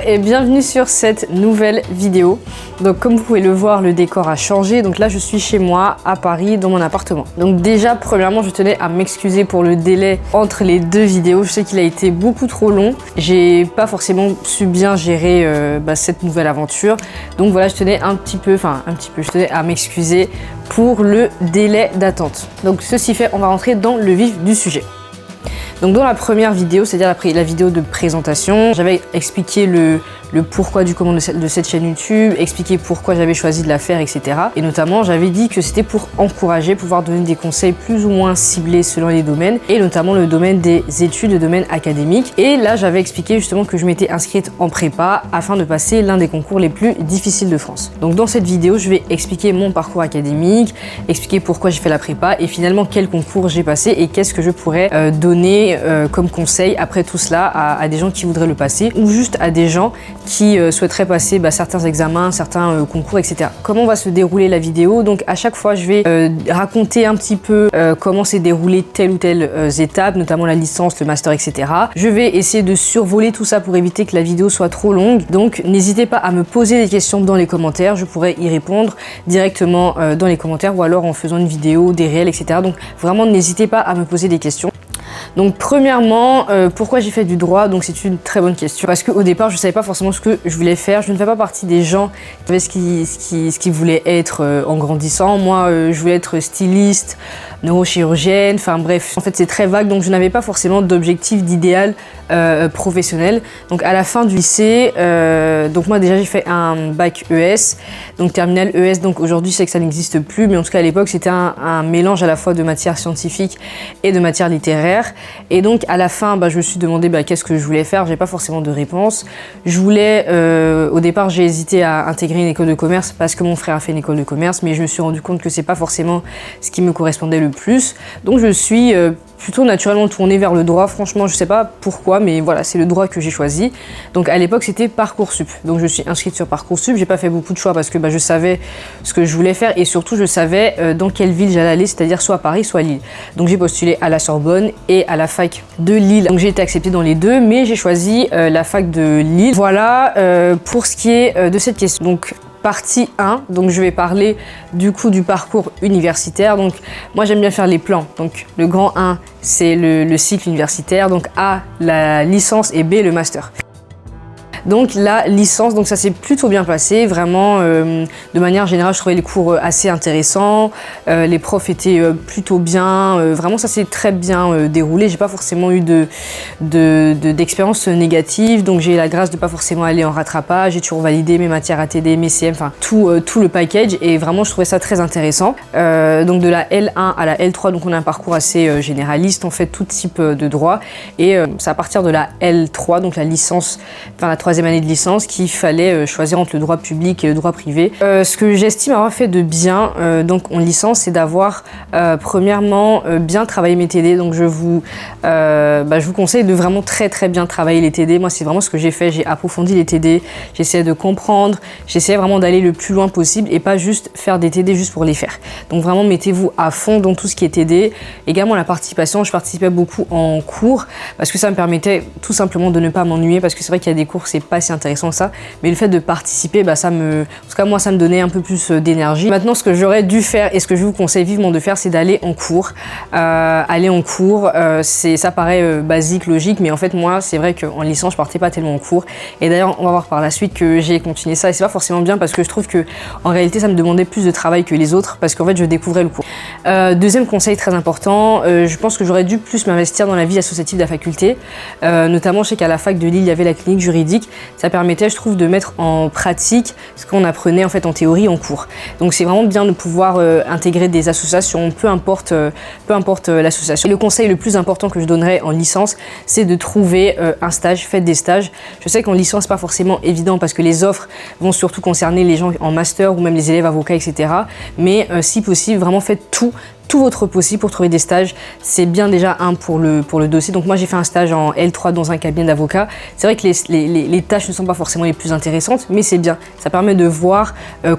et bienvenue sur cette nouvelle vidéo. Donc comme vous pouvez le voir, le décor a changé. Donc là je suis chez moi à Paris dans mon appartement. Donc déjà premièrement je tenais à m'excuser pour le délai entre les deux vidéos. Je sais qu'il a été beaucoup trop long. J'ai pas forcément su bien gérer cette nouvelle aventure. Donc voilà, je tenais je tenais à m'excuser pour le délai d'attente. Donc ceci fait, on va rentrer dans le vif du sujet. Donc dans la première vidéo, c'est-à-dire la vidéo de présentation, j'avais expliqué le pourquoi du comment de cette chaîne YouTube, expliqué pourquoi j'avais choisi de la faire, etc. Et notamment, j'avais dit que c'était pour encourager, pouvoir donner des conseils plus ou moins ciblés selon les domaines, et notamment le domaine des études, le domaine académique. Et là, j'avais expliqué justement que je m'étais inscrite en prépa afin de passer l'un des concours les plus difficiles de France. Donc dans cette vidéo, je vais expliquer mon parcours académique, expliquer pourquoi j'ai fait la prépa et finalement quel concours j'ai passé et qu'est-ce que je pourrais donner comme conseil après tout cela à des gens qui voudraient le passer ou juste à des gens qui souhaiteraient passer certains examens, certains concours, etc. Comment va se dérouler la vidéo? Donc à chaque fois, je vais raconter un petit peu comment s'est déroulée telle ou telle étape, notamment la licence, le master, etc. Je vais essayer de survoler tout ça pour éviter que la vidéo soit trop longue. Donc n'hésitez pas à me poser des questions dans les commentaires. Je pourrais y répondre directement dans les commentaires ou alors en faisant une vidéo, des réels, etc. Donc vraiment, n'hésitez pas à me poser des questions. Donc premièrement, pourquoi j'ai fait du droit? Donc c'est une très bonne question. Parce qu'au départ, je ne savais pas forcément ce que je voulais faire. Je ne fais pas partie des gens qui savaient ce qu'ils voulaient être en grandissant. Moi, je voulais être styliste, neurochirurgienne, enfin bref. En fait, c'est très vague, donc je n'avais pas forcément d'objectif, d'idéal professionnel. Donc à la fin du lycée, donc moi déjà j'ai fait un bac ES, donc terminal ES. Donc aujourd'hui, je sais que ça n'existe plus, mais en tout cas à l'époque, c'était un mélange à la fois de matière scientifique et de matière littéraire. Et donc à la fin, je me suis demandé qu'est-ce que je voulais faire. J'ai pas forcément de réponse. Je voulais, au départ, j'ai hésité à intégrer une école de commerce parce que mon frère a fait une école de commerce, mais je me suis rendu compte que c'est pas forcément ce qui me correspondait le plus. Donc je suis plutôt naturellement tournée vers le droit. Franchement, je sais pas pourquoi, mais voilà, c'est le droit que j'ai choisi. Donc à l'époque, c'était Parcoursup. Donc je suis inscrite sur Parcoursup. J'ai pas fait beaucoup de choix parce que je savais ce que je voulais faire et surtout je savais dans quelle ville j'allais aller, c'est-à-dire soit à Paris, soit à Lille. Donc j'ai postulé à la Sorbonne et à la fac de Lille. Donc j'ai été acceptée dans les deux, mais j'ai choisi la fac de Lille. Voilà pour ce qui est de cette question. Donc partie 1, donc je vais parler du coup du parcours universitaire. Donc moi j'aime bien faire les plans. Donc le grand 1, c'est le cycle universitaire, donc A, la licence et B, le master. Donc la licence, donc ça s'est plutôt bien passé, vraiment de manière générale je trouvais les cours assez intéressants, les profs étaient plutôt bien, vraiment ça s'est très bien déroulé, j'ai pas forcément eu d'expérience négative, donc j'ai eu la grâce de pas forcément aller en rattrapage, j'ai toujours validé mes matières ATD, mes CM, enfin tout le package et vraiment je trouvais ça très intéressant. Donc de la L1 à la L3, donc on a un parcours assez généraliste, on fait tout type de droit et c'est à partir de la L3, donc la licence, enfin la troisième année de licence, qu'il fallait choisir entre le droit public et le droit privé. Ce que j'estime avoir fait de bien donc en licence, c'est d'avoir premièrement bien travaillé mes TD. Donc je vous conseille de vraiment très bien travailler les TD. Moi c'est vraiment ce que j'ai fait, j'ai approfondi les TD, j'essayais de comprendre, j'essayais vraiment d'aller le plus loin possible et pas juste faire des TD juste pour les faire. Donc vraiment mettez-vous à fond dans tout ce qui est TD. Également la participation, je participais beaucoup en cours parce que ça me permettait tout simplement de ne pas m'ennuyer parce que c'est vrai qu'il y a des cours c'est pas si intéressant que ça, mais le fait de participer, en tout cas moi ça me donnait un peu plus d'énergie. Maintenant ce que j'aurais dû faire et ce que je vous conseille vivement de faire, c'est d'aller en cours. Ça paraît basique, logique, mais en fait moi c'est vrai qu'en licence je partais pas tellement en cours et d'ailleurs on va voir par la suite que j'ai continué ça et c'est pas forcément bien parce que je trouve que en réalité ça me demandait plus de travail que les autres parce qu'en fait je découvrais le cours. Deuxième conseil très important, je pense que j'aurais dû plus m'investir dans la vie associative de la faculté, notamment je sais qu'à la fac de Lille il y avait la clinique juridique. Ça permettait, je trouve, de mettre en pratique ce qu'on apprenait en fait en théorie en cours. Donc c'est vraiment bien de pouvoir intégrer des associations, peu importe l'association. Le conseil le plus important que je donnerais en licence, c'est de trouver un stage, faites des stages. Je sais qu'en licence, c'est pas forcément évident parce que les offres vont surtout concerner les gens en master ou même les élèves avocats, etc. Mais si possible, vraiment faites tout tout votre possible pour trouver des stages. C'est bien déjà pour le dossier. Donc moi j'ai fait un stage en L3 dans un cabinet d'avocat. C'est vrai que les tâches ne sont pas forcément les plus intéressantes, mais c'est bien. Ça permet de voir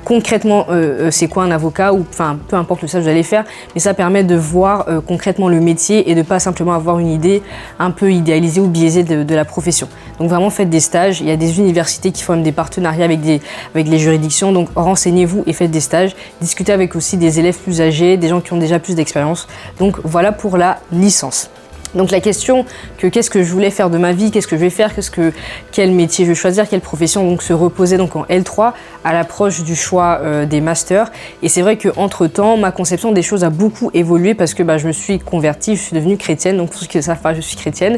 concrètement c'est quoi un avocat, ou enfin peu importe le stage que vous allez faire, mais ça permet de voir concrètement le métier et de pas simplement avoir une idée un peu idéalisée ou biaisée de la profession. Donc vraiment faites des stages. Il y a des universités qui font même des partenariats avec les juridictions. Donc renseignez-vous et faites des stages. Discutez avec aussi des élèves plus âgés, des gens qui ont déjà plus d'expérience. Donc voilà pour la licence. Donc la question que qu'est-ce que je voulais faire de ma vie, qu'est-ce que je vais faire, quel métier je vais choisir, quelle profession, donc se reposer donc en L3 à l'approche du choix des masters. Et c'est vrai qu'entre temps, ma conception des choses a beaucoup évolué parce que je me suis convertie, je suis devenue chrétienne, donc pour ceux qui ne savent pas, je suis chrétienne.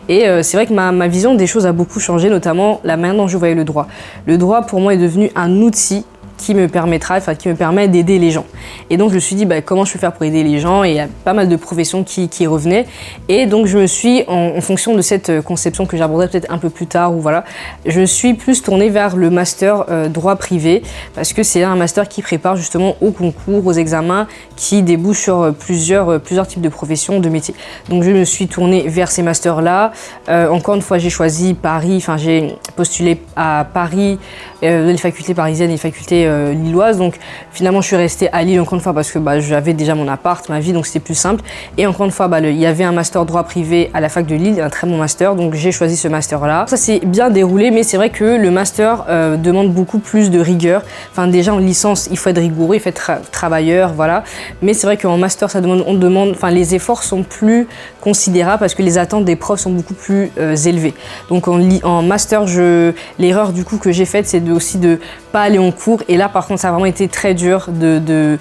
Et c'est vrai que ma vision des choses a beaucoup changé, notamment la manière dont je voyais le droit. Le droit pour moi est devenu un outil qui me permet d'aider les gens. Et donc je me suis dit comment je peux faire pour aider les gens, et il y a pas mal de professions qui revenaient. Et donc je me suis, en fonction de cette conception que j'aborderai peut-être un peu plus tard, ou voilà, je me suis plus tournée vers le master droit privé, parce que c'est un master qui prépare justement au concours, aux examens, qui débouche sur plusieurs types de professions, de métiers. Donc je me suis tournée vers ces masters-là. Encore une fois, j'ai choisi Paris, j'ai postulé à Paris, les facultés parisiennes et les facultés lilloises. Donc finalement je suis restée à Lille encore une fois parce que j'avais déjà mon appart, ma vie, donc c'était plus simple. Et encore une fois il y avait un master droit privé à la fac de Lille, un très bon master, donc j'ai choisi ce master là. Ça s'est bien déroulé, mais c'est vrai que le master demande beaucoup plus de rigueur. Enfin déjà en licence il faut être rigoureux, il faut être travailleur, voilà. Mais c'est vrai qu'en master les efforts sont plus considérables parce que les attentes des profs sont beaucoup plus élevées. Donc en master, l'erreur du coup que j'ai faite, c'est aussi de pas aller en cours. Et là par contre ça a vraiment été très dur de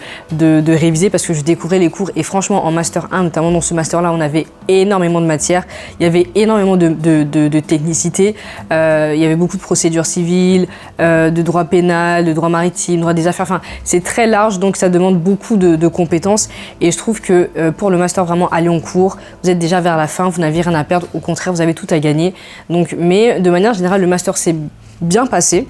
réviser parce que je découvrais les cours. Et franchement en master 1, notamment dans ce master là, on avait énormément de matière, il y avait énormément de technicité, il y avait beaucoup de procédures civiles, de droit pénal, de droit maritime, droit des affaires, enfin c'est très large, donc ça demande beaucoup de compétences. Et je trouve que pour le master, vraiment aller en cours, vous êtes déjà vers la fin, vous n'avez rien à perdre, au contraire vous avez tout à gagner. Donc, mais de manière générale le master s'est bien passé.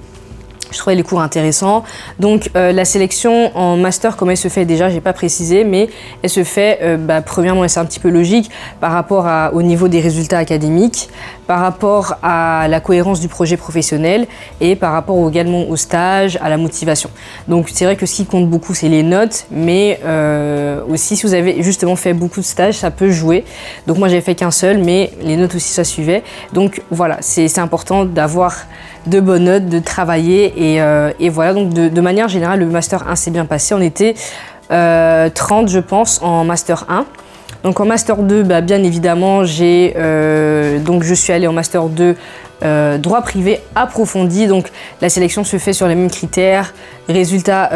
Je trouvais les cours intéressants. Donc la sélection en master, comment elle se fait déjà, j'ai pas précisé, mais elle se fait, premièrement, et c'est un petit peu logique, par rapport au niveau des résultats académiques, par rapport à la cohérence du projet professionnel et par rapport également au stage, à la motivation. Donc c'est vrai que ce qui compte beaucoup, c'est les notes, mais aussi si vous avez justement fait beaucoup de stages, ça peut jouer. Donc moi j'avais fait qu'un seul, mais les notes aussi ça suivait. Donc voilà, c'est important d'avoir de bonnes notes, de travailler, et voilà. Donc de manière générale, le master 1 s'est bien passé. On était 30 je pense en master 1. Donc en master 2, bien évidemment, je suis allée en master 2 droit privé approfondi. Donc la sélection se fait sur les mêmes critères, résultats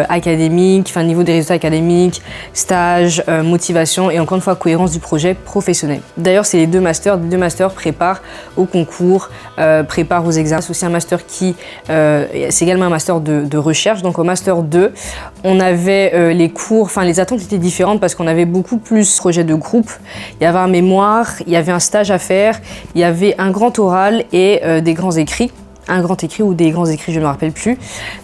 académiques, niveau des résultats académiques, stage, motivation, et encore une fois cohérence du projet professionnel. D'ailleurs c'est les deux masters préparent au concours, préparent aux examens. C'est aussi un master qui, c'est également un master de recherche. Donc au master 2, on avait les cours, les attentes étaient différentes parce qu'on avait beaucoup plus projet de groupe. Il y avait un mémoire, il y avait un stage à faire, il y avait un grand oral et des grands écrits. Un grand écrit ou des grands écrits, je ne me rappelle plus.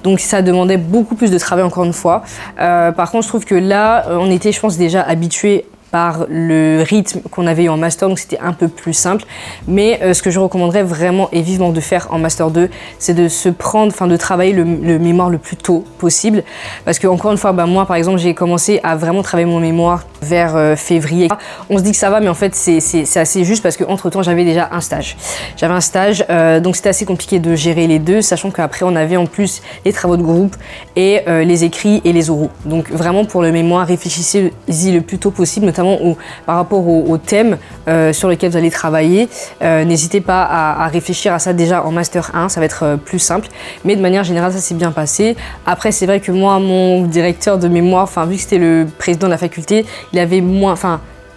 Donc ça demandait beaucoup plus de travail encore une fois. Par contre, je trouve que là, on était, je pense, déjà habitués par le rythme qu'on avait eu en master, donc c'était un peu plus simple. Mais ce que je recommanderais vraiment et vivement de faire en master 2, c'est de se prendre, de travailler le mémoire le plus tôt possible. Parce que encore une fois, moi par exemple, j'ai commencé à vraiment travailler mon mémoire vers février. On se dit que ça va, mais en fait c'est assez juste parce qu'entre temps j'avais déjà un stage. J'avais un stage, donc c'était assez compliqué de gérer les deux, sachant qu'après on avait en plus les travaux de groupe et les écrits et les oraux. Donc vraiment pour le mémoire, réfléchissez-y le plus tôt possible, notamment par rapport au thème sur lequel vous allez travailler. N'hésitez pas à réfléchir à ça déjà en master 1, ça va être plus simple. Mais de manière générale, ça s'est bien passé. Après, c'est vrai que moi, mon directeur de mémoire, vu que c'était le président de la faculté, il avait moins...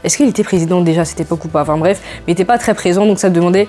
Est-ce qu'il était président déjà à cette époque ou pas? Bref, mais il n'était pas très présent, donc ça demandait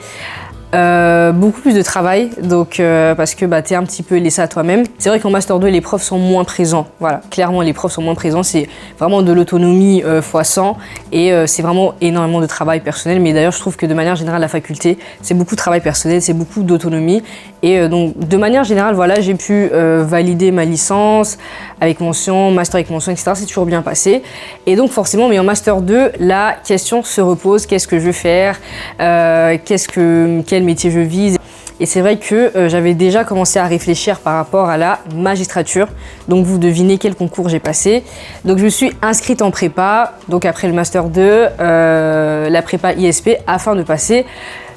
beaucoup plus de travail, donc parce que bah, tu es un petit peu laissé à toi-même. C'est vrai qu'en Master 2, les profs sont moins présents. Voilà, clairement, les profs sont moins présents. C'est vraiment de l'autonomie x 100 et c'est vraiment énormément de travail personnel. Mais d'ailleurs, je trouve que de manière générale, la faculté, c'est beaucoup de travail personnel, c'est beaucoup d'autonomie. Et donc, de manière générale, voilà, j'ai pu valider ma licence avec mention, master avec mention, etc. C'est toujours bien passé. Et donc, forcément, mais en Master 2, la question se repose. Qu'est-ce que je veux faire? Quel métier je vise? Et c'est vrai que j'avais déjà commencé à réfléchir par rapport à la magistrature. Donc vous devinez quel concours j'ai passé. Donc je me suis inscrite en prépa, donc après le Master 2, la prépa ISP, afin de passer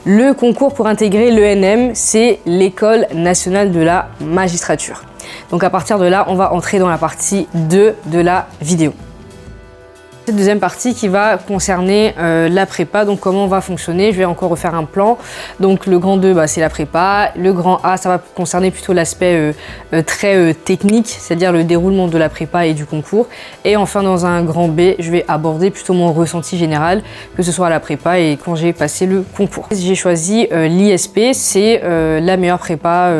le concours pour intégrer l'ENM, c'est l'École nationale de la magistrature. Donc à partir de là, on va entrer dans la partie 2 de la vidéo. Cette deuxième partie qui va concerner la prépa, donc comment on va fonctionner. Je vais encore refaire un plan. Donc le grand 2, bah, c'est la prépa. Le grand A, ça va concerner plutôt l'aspect très technique, c'est-à-dire le déroulement de la prépa et du concours. Et enfin, dans un grand B, je vais aborder plutôt mon ressenti général, que ce soit à la prépa et quand j'ai passé le concours. J'ai choisi l'ISP, c'est la meilleure prépa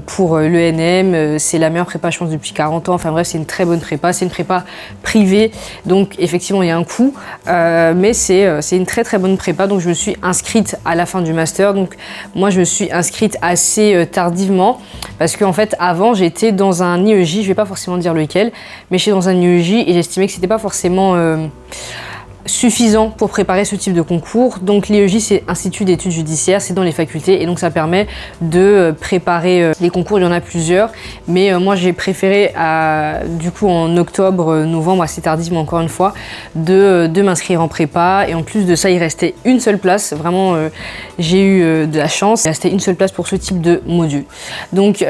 pour l'ENM. C'est la meilleure prépa, je pense, depuis 40 ans. Enfin bref, c'est une très bonne prépa. C'est une prépa privée. Donc effectivement, il y a un coût, mais c'est une très très bonne prépa. Donc je me suis inscrite à la fin du master. Donc moi, je me suis inscrite assez tardivement parce qu'en fait, avant, j'étais dans un IEJ. Je vais pas forcément dire lequel, mais j'étais dans un IEJ et j'estimais que c'était pas forcément suffisant pour préparer ce type de concours. Donc l'IEJ, c'est Institut d'études judiciaires, c'est dans les facultés et donc ça permet de préparer les concours. Il y en a plusieurs, mais moi j'ai préféré du coup en octobre, novembre, assez tardivement encore une fois, de m'inscrire en prépa. Et en plus de ça, il restait une seule place. Vraiment, j'ai eu de la chance. Il restait une seule place pour ce type de module. Donc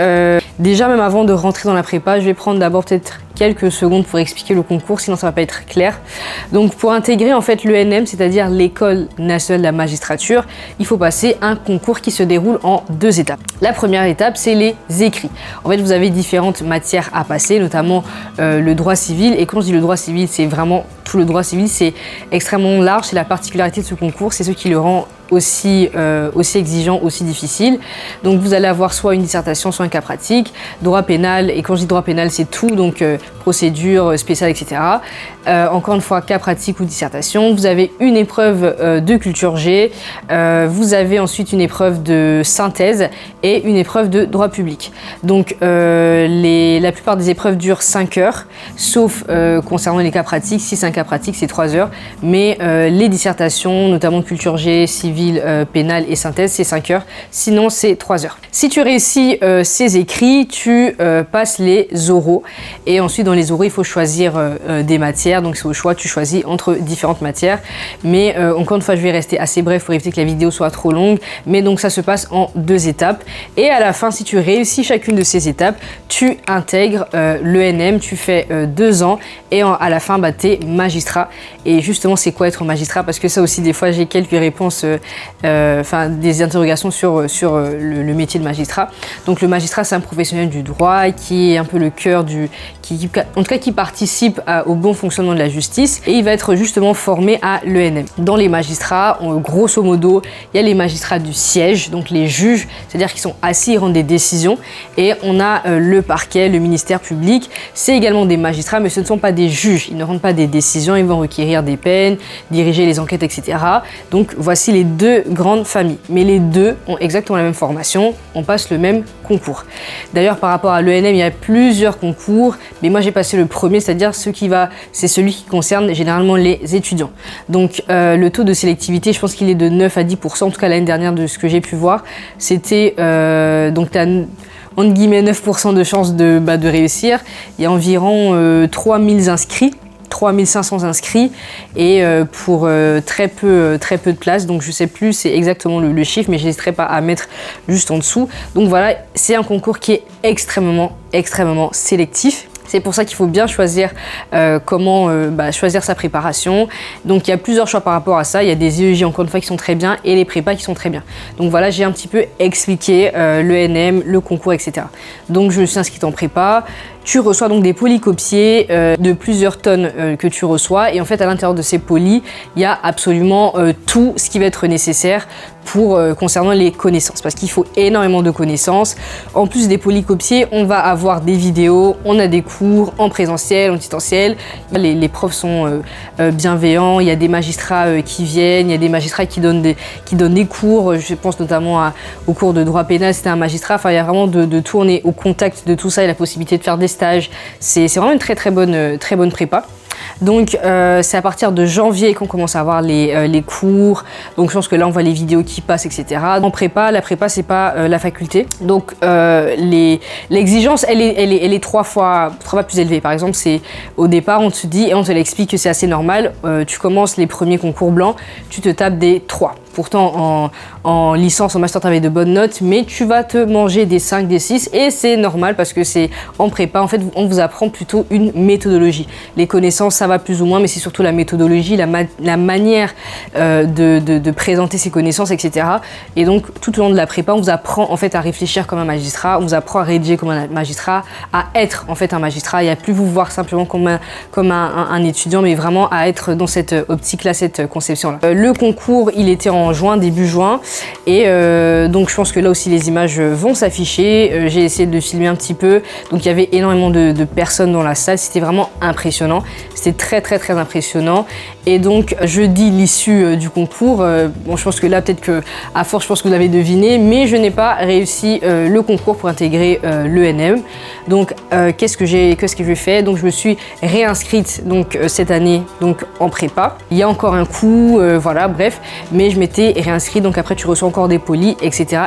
déjà, même avant de rentrer dans la prépa, je vais prendre d'abord peut-être quelques secondes pour expliquer le concours, sinon ça va pas être clair. Donc pour intégrer en fait l'ENM, c'est-à-dire l'École nationale de la magistrature, il faut passer un concours qui se déroule en 2 étapes. La première étape, c'est les écrits. En fait, vous avez différentes matières à passer, notamment le droit civil. Et quand je dis le droit civil, c'est vraiment tout le droit civil, c'est extrêmement large. C'est la particularité de ce concours, c'est ce qui le rend aussi exigeant, aussi difficile. Donc vous allez avoir soit une dissertation, soit un cas pratique, droit pénal, et quand je dis droit pénal, c'est tout, donc procédure spéciale, etc. Encore une fois, cas pratique ou dissertation. Vous avez une épreuve de culture G, vous avez ensuite une épreuve de synthèse et une épreuve de droit public. Donc la plupart des épreuves durent 5 heures, sauf concernant les cas pratiques. Si c'est un cas pratique, c'est 3 heures, mais les dissertations, notamment culture G, civil, pénal et synthèse, c'est 5 heures, sinon c'est 3 heures. Si tu réussis ces écrits, tu passes les oraux, et ensuite dans les oraux, il faut choisir des matières. Donc c'est au choix, tu choisis entre différentes matières, mais encore une fois, je vais rester assez bref pour éviter que la vidéo soit trop longue. Mais donc ça se passe en 2 étapes, et à la fin, si tu réussis chacune de ces étapes, tu intègres l'ENM, tu fais 2 ans, et à la fin, bah, tu es magistrat. Et justement, c'est quoi être magistrat? Parce que ça aussi, des fois, j'ai quelques réponses, des interrogations sur le métier de magistrat. Donc le magistrat, c'est un professionnel du droit qui est un peu le cœur en tout cas qui participe au bon fonctionnement de la justice, et il va être justement formé à l'ENM. Dans les magistrats, grosso modo, il y a les magistrats du siège, donc les juges, c'est-à-dire qu'ils sont assis, ils rendent des décisions, et on a le parquet, le ministère public, c'est également des magistrats, mais ce ne sont pas des juges, ils ne rendent pas des décisions, ils vont requérir des peines, diriger les enquêtes, etc. Donc voici les 2 grandes familles, mais les 2 ont exactement la même formation, on passe le même concours. D'ailleurs, par rapport à l'ENM, il y a plusieurs concours, mais moi j'ai passé le premier, c'est-à-dire c'est celui qui concerne généralement les étudiants. Donc le taux de sélectivité, je pense qu'il est de 9 à 10%, en tout cas l'année dernière de ce que j'ai pu voir, c'était donc tu as entre guillemets 9% de chance de réussir. Il y a environ 3000 inscrits. 3500 inscrits et pour très peu de places, donc je sais plus c'est exactement le chiffre, mais j'hésiterai pas à mettre juste en dessous. Donc voilà, c'est un concours qui est extrêmement sélectif. C'est pour ça qu'il faut bien choisir comment choisir sa préparation. Donc il y a plusieurs choix par rapport à ça. Il y a des EEJ encore une fois qui sont très bien et les prépas qui sont très bien. Donc voilà, j'ai un petit peu expliqué le NM, le concours, etc. Donc je me suis inscrite en prépa. Tu reçois donc des polycopiés de plusieurs tonnes que tu reçois. Et en fait, à l'intérieur de ces polis, il y a absolument tout ce qui va être nécessaire pour concernant les connaissances. Parce qu'il faut énormément de connaissances. En plus des polycopiés, on va avoir des vidéos, on a des cours en présentiel, en distanciel. Les profs sont bienveillants. Il y a des magistrats qui viennent. Il y a des magistrats qui donnent des cours. Je pense notamment au cours de droit pénal, c'était un magistrat. Enfin, il y a vraiment de tout. On est au contact de tout ça et la possibilité de faire des stages. C'est vraiment une très bonne prépa. Donc c'est à partir de janvier qu'on commence à avoir les cours. Donc je pense que là on voit les vidéos qui passent, etc. En prépa, la prépa c'est pas la faculté. Donc l'exigence elle est trois fois plus élevée. Par exemple, c'est au départ on te dit et on te l'explique que c'est assez normal. Tu commences les premiers concours blancs, tu te tapes des 3. Pourtant, en licence, en master, tu avais de bonnes notes, mais tu vas te manger des 5, des 6, et c'est normal parce que c'est en prépa. En fait, on vous apprend plutôt une méthodologie. Les connaissances, ça va plus ou moins, mais c'est surtout la méthodologie, la manière de présenter ses connaissances, etc. Et donc, tout au long de la prépa, on vous apprend en fait à réfléchir comme un magistrat, on vous apprend à rédiger comme un magistrat, à être en fait un magistrat, et à plus vous voir simplement comme un étudiant, mais vraiment à être dans cette optique-là, cette conception-là. Le concours, il était en juin, début juin, et donc je pense que là aussi les images vont s'afficher. J'ai essayé de filmer un petit peu, donc il y avait énormément de personnes dans la salle, c'était vraiment impressionnant, c'était très impressionnant. Et donc je dis l'issue du concours, bon je pense que là peut-être que à force je pense que vous l'avez deviné, mais je n'ai pas réussi le concours pour intégrer l'ENM. Donc qu'est-ce que j'ai fait? Donc je me suis réinscrite donc cette année donc en prépa. Il y a encore un coût, voilà, bref, mais je m'étais réinscrite, donc après tu reçois encore des polis, etc.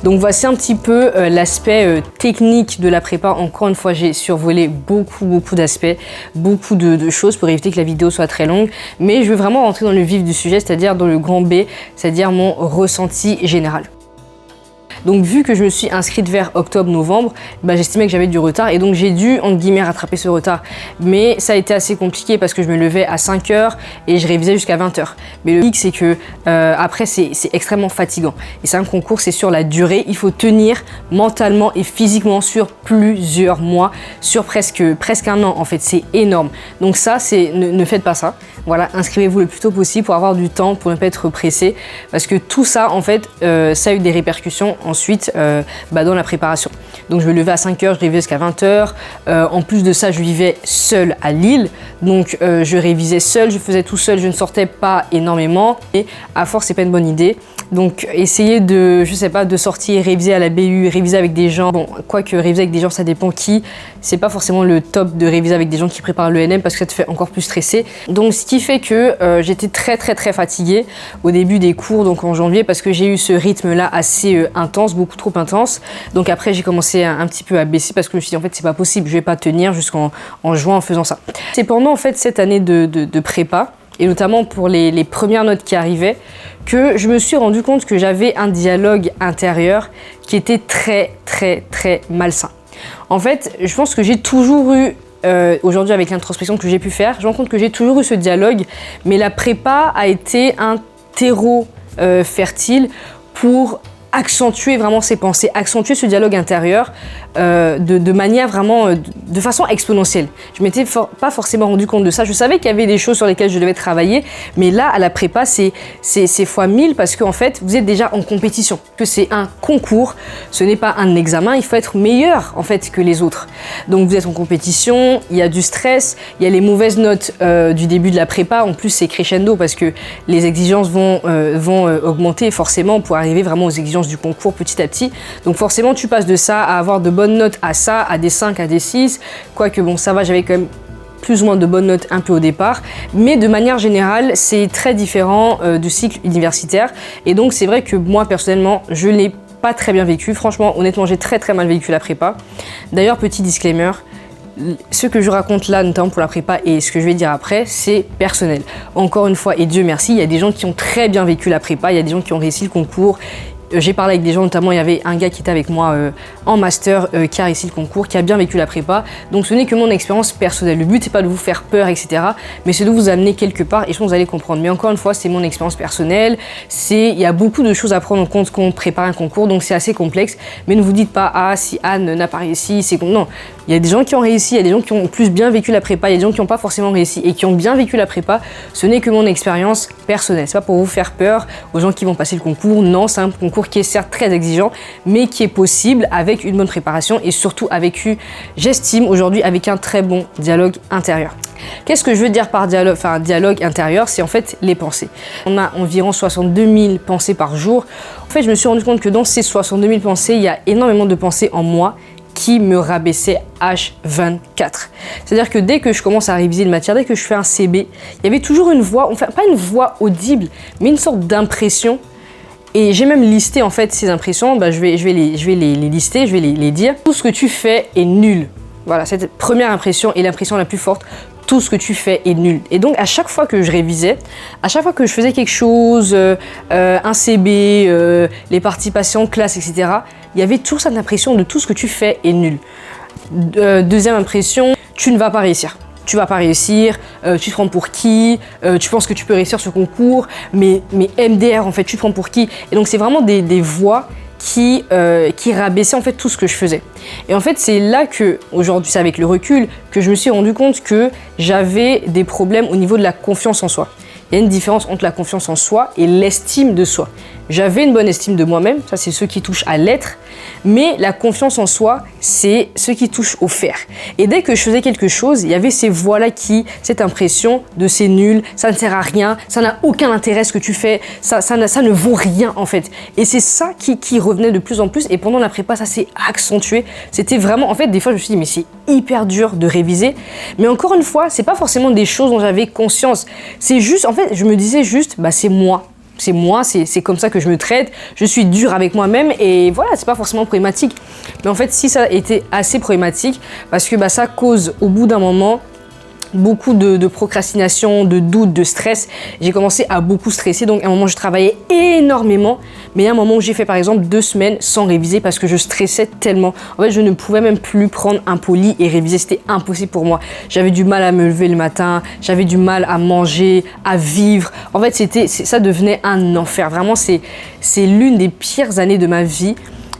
Donc voici un petit peu l'aspect technique de la prépa. Encore une fois, j'ai survolé beaucoup d'aspects, beaucoup de choses pour éviter que la vidéo soit très longue, mais je veux vraiment rentrer dans le vif du sujet, c'est-à-dire dans le grand B, c'est-à-dire mon ressenti général. Donc vu que je me suis inscrite vers octobre-novembre, j'estimais que j'avais du retard et donc j'ai dû, entre guillemets, rattraper ce retard. Mais ça a été assez compliqué parce que je me levais à 5 h et je révisais jusqu'à 20 h. Mais le hic, c'est que après, c'est extrêmement fatigant. Et c'est un concours, c'est sur la durée. Il faut tenir mentalement et physiquement sur plusieurs mois, sur presque un an en fait. C'est énorme. Donc ça, ne faites pas ça. Voilà, inscrivez-vous le plus tôt possible pour avoir du temps, pour ne pas être pressé. Parce que tout ça, en fait, ça a eu des répercussions ensuite dans la préparation. Donc je me levais à 5 h, je révisais jusqu'à 20 h. En plus de ça, je vivais seule à Lille. Donc je révisais seule, je faisais tout seul, je ne sortais pas énormément. Et à force, c'est pas une bonne idée. Donc essayez de, je sais pas, de sortir, réviser à la BU, réviser avec des gens. Bon, quoique réviser avec des gens, ça dépend qui. C'est pas forcément le top de réviser avec des gens qui préparent l'ENM parce que ça te fait encore plus stresser. Donc ce qui fait que j'étais très fatiguée au début des cours, donc en janvier, parce que j'ai eu ce rythme-là assez intense, beaucoup trop intense. Donc après, j'ai commencé un petit peu à baisser parce que je me suis dit en fait c'est pas possible, je vais pas tenir jusqu'en juin en faisant ça. C'est pendant en fait cette année de prépa, et notamment pour les premières notes qui arrivaient, que je me suis rendu compte que j'avais un dialogue intérieur qui était très malsain. En fait, je pense que j'ai toujours eu, aujourd'hui avec l'introspection que j'ai pu faire, je me rends compte que j'ai toujours eu ce dialogue, mais la prépa a été un terreau fertile pour accentuer vraiment ses pensées, accentuer ce dialogue intérieur de manière vraiment, de façon exponentielle. Je m'étais pas forcément rendu compte de ça. Je savais qu'il y avait des choses sur lesquelles je devais travailler, mais là, à la prépa, c'est fois 1000 parce qu'en fait, vous êtes déjà en compétition. Que c'est un concours, ce n'est pas un examen, il faut être meilleur en fait que les autres. Donc vous êtes en compétition, il y a du stress, il y a les mauvaises notes du début de la prépa. En plus, c'est crescendo parce que les exigences vont augmenter forcément pour arriver vraiment aux exigences du concours petit à petit. Donc forcément, tu passes de ça à avoir de bonnes notes à ça, à des 5, à des 6. Quoique bon, ça va, j'avais quand même plus ou moins de bonnes notes un peu au départ. Mais de manière générale, c'est très différent du cycle universitaire. Et donc, c'est vrai que moi, personnellement, je l'ai pas très bien vécu. Franchement, honnêtement, j'ai très mal vécu la prépa. D'ailleurs, petit disclaimer, ce que je raconte là, notamment pour la prépa, et ce que je vais dire après, c'est personnel. Encore une fois, et Dieu merci, il y a des gens qui ont très bien vécu la prépa, il y a des gens qui ont réussi le concours, J'ai parlé avec des gens, notamment il y avait un gars qui était avec moi en master qui a réussi le concours, qui a bien vécu la prépa. Donc ce n'est que mon expérience personnelle. Le but c'est pas de vous faire peur, etc. Mais c'est de vous amener quelque part et je pense que vous allez comprendre. Mais encore une fois, c'est mon expérience personnelle. Il y a beaucoup de choses à prendre en compte quand on prépare un concours, donc c'est assez complexe. Mais ne vous dites pas, ah si Anne n'a pas réussi, c'est con. Non, il y a des gens qui ont réussi, il y a des gens qui ont plus bien vécu la prépa, il y a des gens qui n'ont pas forcément réussi et qui ont bien vécu la prépa. Ce n'est que mon expérience personnelle. C'est pas pour vous faire peur aux gens qui vont passer le concours. Non, c'est un concours qui est certes très exigeant, mais qui est possible avec une bonne préparation et surtout avec, j'estime aujourd'hui, avec un très bon dialogue intérieur. Qu'est-ce que je veux dire par dialogue, dialogue intérieur? C'est en fait les pensées. On a environ 62 000 pensées par jour. En fait, je me suis rendu compte que dans ces 62 000 pensées, il y a énormément de pensées en moi qui me rabaissait H24. C'est-à-dire que dès que je commence à réviser une matière, dès que je fais un CB, il y avait toujours une voix, enfin pas une voix audible, mais une sorte d'impression. Et j'ai même listé en fait ces impressions, je vais les lister, je vais les dire. Tout ce que tu fais est nul. Voilà, cette première impression est l'impression la plus forte. Tout ce que tu fais est nul. Et donc, à chaque fois que je révisais, à chaque fois que je faisais quelque chose, un CB, les participations, classe, etc., il y avait toujours cette impression de tout ce que tu fais est nul. Deuxième impression, tu ne vas pas réussir. Tu vas pas réussir, tu te prends pour qui, tu penses que tu peux réussir ce concours, mais MDR, en fait, tu te prends pour qui? Et donc, c'est vraiment des voix qui rabaissait en fait tout ce que je faisais. Et en fait, c'est là que, aujourd'hui, c'est avec le recul, que je me suis rendu compte que j'avais des problèmes au niveau de la confiance en soi. Il y a une différence entre la confiance en soi et l'estime de soi. J'avais une bonne estime de moi-même, ça c'est ce qui touche à l'être, mais la confiance en soi, c'est ce qui touche au faire. Et dès que je faisais quelque chose, il y avait ces voix-là cette impression de c'est nul, ça ne sert à rien, ça n'a aucun intérêt ce que tu fais, ça ne vaut rien en fait. Et c'est ça qui revenait de plus en plus et pendant la prépa, ça s'est accentué. C'était vraiment, en fait, des fois je me suis dit mais c'est hyper dur de réviser. Mais encore une fois, c'est pas forcément des choses dont j'avais conscience. C'est juste, en fait, je me disais juste, c'est moi. C'est moi, c'est comme ça que je me traite, je suis dure avec moi-même et voilà, c'est pas forcément problématique. Mais en fait, si ça a été assez problématique, parce que ça cause au bout d'un moment beaucoup de procrastination, de doute, de stress. J'ai commencé à beaucoup stresser, donc à un moment je travaillais énormément, mais il y a un moment où j'ai fait par exemple 2 semaines sans réviser parce que je stressais tellement. En fait, je ne pouvais même plus prendre un poli et réviser, c'était impossible pour moi. J'avais du mal à me lever le matin, j'avais du mal à manger, à vivre. En fait, ça devenait un enfer. Vraiment, c'est l'une des pires années de ma vie.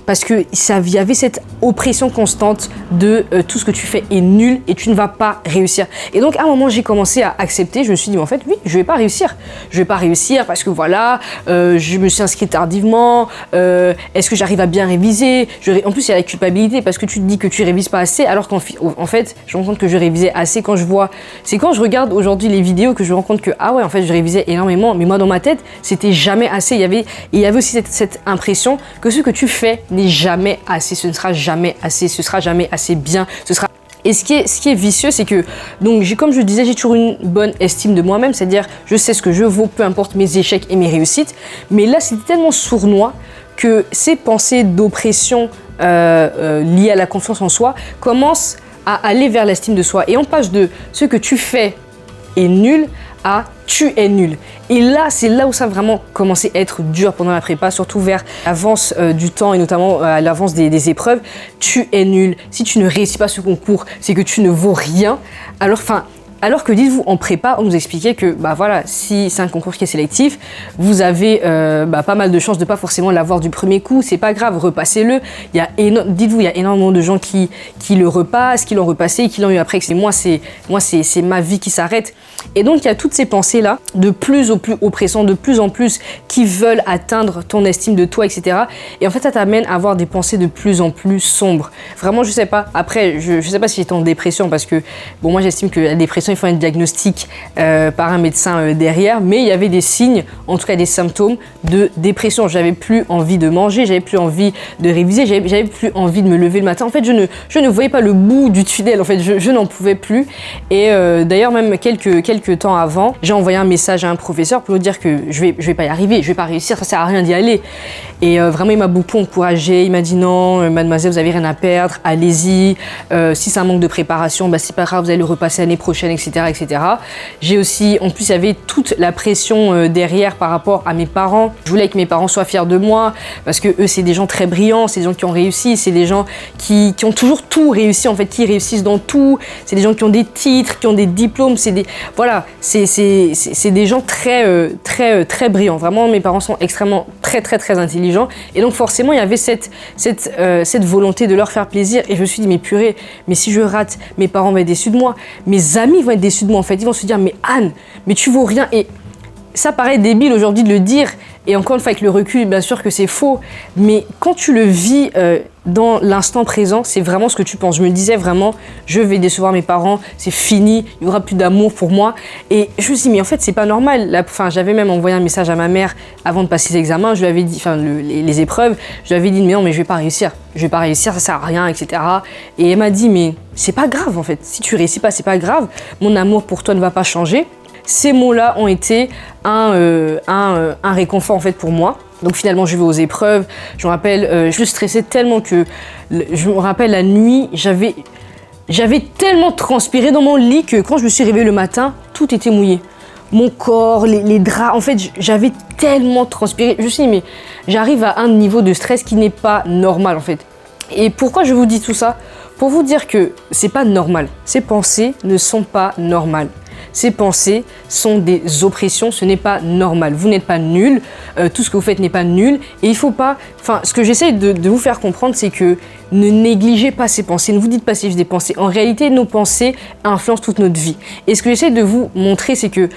Parce que il y avait cette oppression constante de tout ce que tu fais est nul et tu ne vas pas réussir. Et donc à un moment j'ai commencé à accepter, je me suis dit mais en fait oui, je vais pas réussir. Je vais pas réussir parce que voilà, je me suis inscrite tardivement, est-ce que j'arrive à bien réviser? En plus il y a la culpabilité parce que tu te dis que tu révises pas assez alors qu'en fait je me rends compte que je révisais assez c'est quand je regarde aujourd'hui les vidéos que je me rends compte que ah ouais en fait je révisais énormément, mais moi dans ma tête c'était jamais assez. Il y avait aussi cette impression que ce que tu fais n'est jamais assez, ce ne sera jamais assez, ce sera jamais assez bien, Et ce qui est vicieux, c'est que, donc, comme je disais, j'ai toujours une bonne estime de moi-même, c'est-à-dire je sais ce que je vaux, peu importe mes échecs et mes réussites, mais là c'était tellement sournois que ces pensées d'oppression liées à la confiance en soi commencent à aller vers l'estime de soi. Et on passe de ce que tu fais est nul à tu es nul. Et là, c'est là où ça a vraiment commencé à être dur pendant la prépa, surtout vers l'avance du temps et notamment à l'avance des épreuves. Tu es nul. Si tu ne réussis pas ce concours, c'est que tu ne vaux rien. Alors que dites-vous, en prépa, on nous expliquait que voilà, si c'est un concours qui est sélectif, vous avez pas mal de chances de pas forcément l'avoir du premier coup, c'est pas grave, repassez-le. Dites-vous, il y a énormément de gens qui le repassent, qui l'ont repassé, qui l'ont eu après. Moi, c'est ma vie qui s'arrête. Et donc, il y a toutes ces pensées-là, de plus en plus oppressantes, de plus en plus qui veulent atteindre ton estime de toi, etc. Et en fait, ça t'amène à avoir des pensées de plus en plus sombres. Vraiment, je sais pas. Après, je sais pas si j'étais en dépression parce que, bon, moi, j'estime que la dépression, il faut un diagnostic par un médecin derrière, mais il y avait des signes, en tout cas des symptômes de dépression. J'avais plus envie de manger, j'avais plus envie de réviser, j'avais plus envie de me lever le matin. En fait, je ne voyais pas le bout du tunnel. En fait, je n'en pouvais plus. Et d'ailleurs, même quelques temps avant, j'ai envoyé un message à un professeur pour lui dire que je vais pas y arriver, je vais pas réussir, ça sert à rien d'y aller. Et vraiment, il m'a beaucoup encouragée. Il m'a dit non, mademoiselle, vous avez rien à perdre, allez-y. Si c'est un manque de préparation, c'est pas grave, vous allez le repasser l'année prochaine, etc., etc. J'ai aussi, en plus, il y avait toute la pression derrière par rapport à mes parents. Je voulais que mes parents soient fiers de moi parce que eux, c'est des gens très brillants, c'est des gens qui ont réussi, c'est des gens qui ont toujours tout réussi, en fait, qui réussissent dans tout. C'est des gens qui ont des titres, qui ont des diplômes, c'est des gens très brillants. Vraiment, mes parents sont extrêmement très intelligents. Et donc, forcément, il y avait cette volonté de leur faire plaisir. Et je me suis dit, mais purée, mais si je rate, mes parents vont être déçus de moi. Mes amis vont être déçus de moi, en fait. Ils vont se dire, mais Anne, mais tu vaux rien. Et ça paraît débile aujourd'hui de le dire. Et encore une fois, avec le recul, bien sûr que c'est faux. Mais quand tu le vis dans l'instant présent, c'est vraiment ce que tu penses. Je me disais vraiment, je vais décevoir mes parents, c'est fini, il n'y aura plus d'amour pour moi. Et je me suis dit, mais en fait, c'est pas normal. J'avais même envoyé un message à ma mère avant de passer les examens. Je lui avais dit, les épreuves, je lui avais dit, mais non, mais je vais pas réussir. Je vais pas réussir, ça sert à rien, etc. Et elle m'a dit, mais c'est pas grave, en fait. Si tu réussis pas, c'est pas grave. Mon amour pour toi ne va pas changer. Ces mots-là ont été un réconfort en fait pour moi. Donc finalement, je vais aux épreuves. Je me rappelle, je stressais tellement que, je me rappelle la nuit, j'avais tellement transpiré dans mon lit que quand je me suis réveillée le matin, tout était mouillé. Mon corps, les draps, en fait, j'avais tellement transpiré. Je me suis dit, mais j'arrive à un niveau de stress qui n'est pas normal en fait. Et pourquoi je vous dis tout ça? Pour vous dire que c'est pas normal. Ces pensées ne sont pas normales. Ces pensées sont des oppressions, ce n'est pas normal. Vous n'êtes pas nul, tout ce que vous faites n'est pas nul. Et il faut pas... ce que j'essaie de vous faire comprendre, c'est que ne négligez pas ces pensées, ne vous dites pas c'est juste des pensées. En réalité, nos pensées influencent toute notre vie. Et ce que j'essaie de vous montrer, c'est que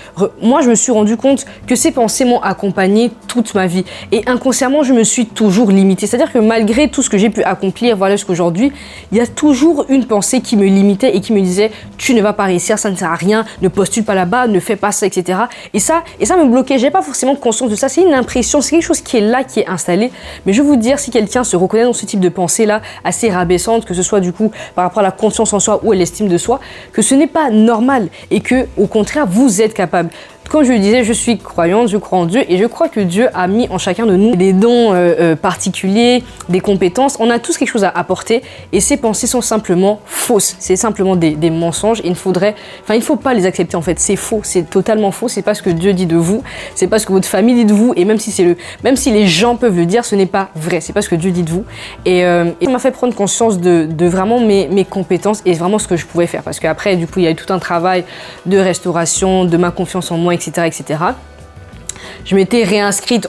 moi, je me suis rendu compte que ces pensées m'ont accompagné toute ma vie. Et inconsciemment, je me suis toujours limitée. C'est-à-dire que malgré tout ce que j'ai pu accomplir, voilà jusqu'aujourd'hui, il y a toujours une pensée qui me limitait et qui me disait « tu ne vas pas réussir, ça ne sert à rien, ne postule pas là-bas, ne fais pas ça, etc. » Et ça me bloquait. J'ai pas forcément conscience de ça. C'est une impression, c'est quelque chose qui est là, qui est installé. Mais je vais vous dire, si quelqu'un se reconnaît dans ce type de pensée-là, assez rabaissante, que ce soit du coup par rapport à la confiance en soi ou à l'estime de soi, que ce n'est pas normal et que au contraire vous êtes capable. Comme je le disais, je suis croyante, je crois en Dieu et je crois que Dieu a mis en chacun de nous des dons particuliers, des compétences. On a tous quelque chose à apporter et ces pensées sont simplement fausses. C'est simplement des mensonges. Il faut pas les accepter en fait. C'est faux, c'est totalement faux. C'est pas ce que Dieu dit de vous, c'est pas ce que votre famille dit de vous et même si les gens peuvent le dire, ce n'est pas vrai. C'est pas ce que Dieu dit de vous. Et ça m'a fait prendre conscience de vraiment mes compétences et vraiment ce que je pouvais faire. Parce qu'après, du coup, il y a eu tout un travail de restauration, de ma confiance en moi, etc. Je m'étais réinscrite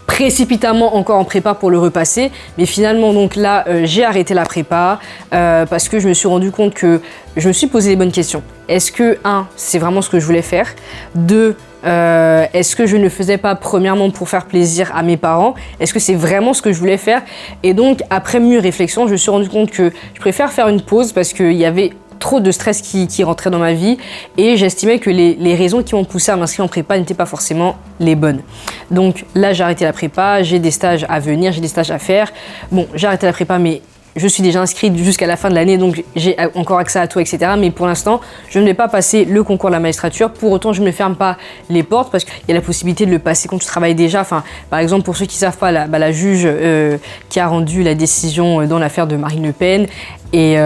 précipitamment en prépa pour le repasser, mais finalement donc là j'ai arrêté la prépa parce que je me suis rendu compte que je me suis posé les bonnes questions. Est-ce que c'est vraiment ce que je voulais faire? 2, est-ce que je ne le faisais pas premièrement pour faire plaisir à mes parents? Est-ce que c'est vraiment ce que je voulais faire? Et donc après mûre réflexion, je me suis rendu compte que je préfère faire une pause parce qu'il y avait trop de stress qui rentrait dans ma vie et j'estimais que les raisons qui m'ont poussé à m'inscrire en prépa n'étaient pas forcément les bonnes. Donc là, j'ai arrêté la prépa, j'ai des stages à venir, j'ai des stages à faire. Bon, j'ai arrêté la prépa, mais je suis déjà inscrite jusqu'à la fin de l'année, donc j'ai encore accès à tout, etc. Mais pour l'instant, je ne vais pas passer le concours de la magistrature. Pour autant, je ne me ferme pas les portes parce qu'il y a la possibilité de le passer quand tu travailles déjà. Par exemple, pour ceux qui ne savent pas, la juge qui a rendu la décision dans l'affaire de Marine Le Pen, et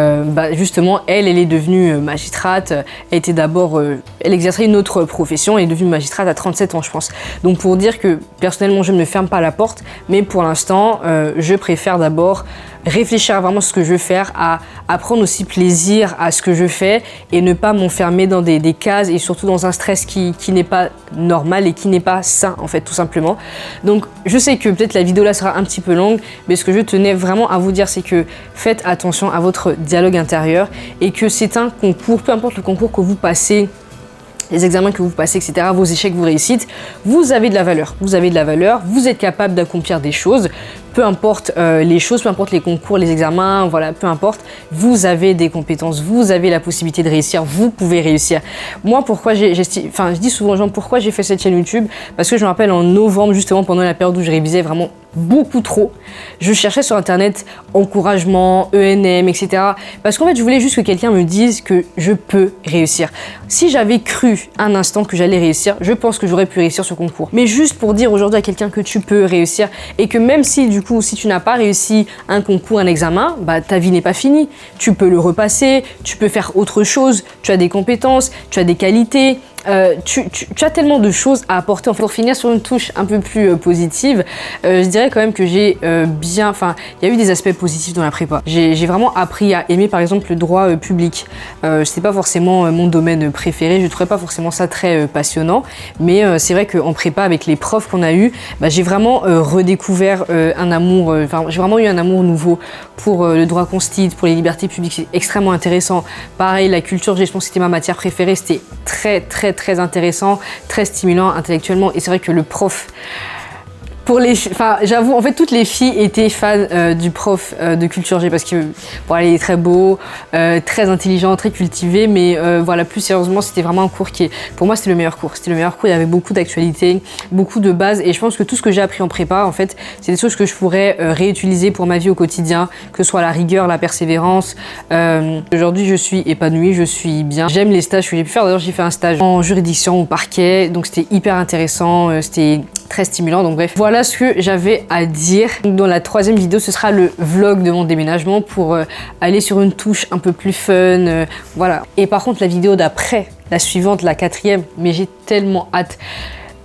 justement, elle est devenue magistrate. Elle exerçait une autre profession. Elle est devenue magistrate à 37 ans, je pense. Donc pour dire que personnellement, je ne me ferme pas la porte, mais pour l'instant, je préfère d'abord réfléchir à vraiment ce que je veux faire, à prendre aussi plaisir à ce que je fais et ne pas m'enfermer dans des cases et surtout dans un stress qui n'est pas normal et qui n'est pas sain en fait tout simplement. Donc je sais que peut-être la vidéo là sera un petit peu longue, mais ce que je tenais vraiment à vous dire c'est que faites attention à votre dialogue intérieur et que c'est un concours, peu importe le concours que vous passez, les examens que vous passez, etc., vos échecs, vos réussites, vous avez de la valeur. Vous avez de la valeur, vous êtes capable d'accomplir des choses, peu importe les choses, peu importe les concours, les examens, voilà, peu importe, vous avez des compétences, vous avez la possibilité de réussir, vous pouvez réussir. Moi, pourquoi je dis souvent aux gens pourquoi j'ai fait cette chaîne YouTube, parce que je me rappelle en novembre, justement pendant la période où je révisais vraiment beaucoup trop. Je cherchais sur internet encouragement, ENM, etc. Parce qu'en fait, je voulais juste que quelqu'un me dise que je peux réussir. Si j'avais cru un instant que j'allais réussir, je pense que j'aurais pu réussir ce concours. Mais juste pour dire aujourd'hui à quelqu'un que tu peux réussir et que même si du coup, si tu n'as pas réussi un concours, un examen, bah ta vie n'est pas finie. Tu peux le repasser, tu peux faire autre chose, tu as des compétences, tu as des qualités. Tu as tellement de choses à apporter. En fait, pour finir sur une touche un peu plus positive, je dirais quand même que j'ai enfin, il y a eu des aspects positifs dans la prépa. J'ai vraiment appris à aimer par exemple le droit public. C'était pas forcément mon domaine préféré, je trouvais pas forcément ça très passionnant, mais c'est vrai qu'en prépa, avec les profs qu'on a eu, bah, j'ai vraiment redécouvert un amour, j'ai vraiment eu un amour nouveau pour le droit constit, pour les libertés publiques. C'est extrêmement intéressant. Pareil, la culture, je pense que c'était ma matière préférée, c'était très intéressant, très stimulant intellectuellement, et c'est vrai que le prof, j'avoue, en fait, toutes les filles étaient fans du prof de culture G parce que voilà, il est très beau, très intelligent, très cultivé, mais voilà, plus sérieusement, c'était vraiment un cours pour moi, c'était le meilleur cours. C'était le meilleur cours, il y avait beaucoup d'actualités, beaucoup de bases, et je pense que tout ce que j'ai appris en prépa, en fait, c'est des choses que je pourrais réutiliser pour ma vie au quotidien, que ce soit la rigueur, la persévérance. Aujourd'hui, je suis épanouie, je suis bien. J'aime les stages que j'ai pu faire. D'ailleurs, j'ai fait un stage en juridiction au parquet, donc c'était hyper intéressant, c'était très stimulant. Donc bref, voilà ce que j'avais à dire. Dans la troisième vidéo, ce sera le vlog de mon déménagement pour aller sur une touche un peu plus fun, voilà. Et par contre, la vidéo d'après, la suivante, la quatrième, mais j'ai tellement hâte.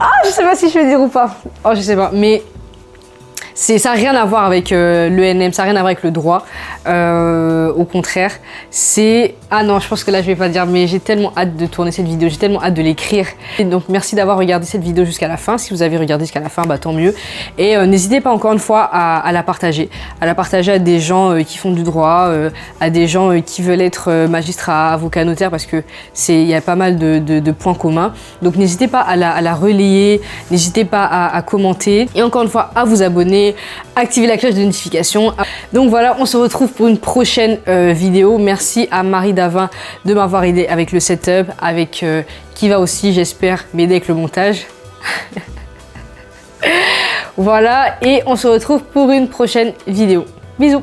Ah, je sais pas si je vais dire ou pas. Oh, je sais pas, mais ça n'a rien à voir avec l'ENM, ça n'a rien à voir avec le droit. Au contraire, c'est... Ah non, je pense que là, je vais pas dire, mais j'ai tellement hâte de tourner cette vidéo, j'ai tellement hâte de l'écrire. Donc, merci d'avoir regardé cette vidéo jusqu'à la fin. Si vous avez regardé jusqu'à la fin, bah tant mieux. Et n'hésitez pas encore une fois à la partager. À la partager à des gens qui font du droit, à des gens qui veulent être magistrats, avocats, notaires, parce que il y a pas mal de points communs. Donc, n'hésitez pas à la relayer, n'hésitez pas à commenter. Et encore une fois, à vous abonner, activer la cloche de notification. Donc voilà, on se retrouve pour une prochaine vidéo. Merci à Marie Davin de m'avoir aidé avec le setup, avec qui va aussi, j'espère, m'aider avec le montage. Voilà, et on se retrouve pour une prochaine vidéo. Bisous!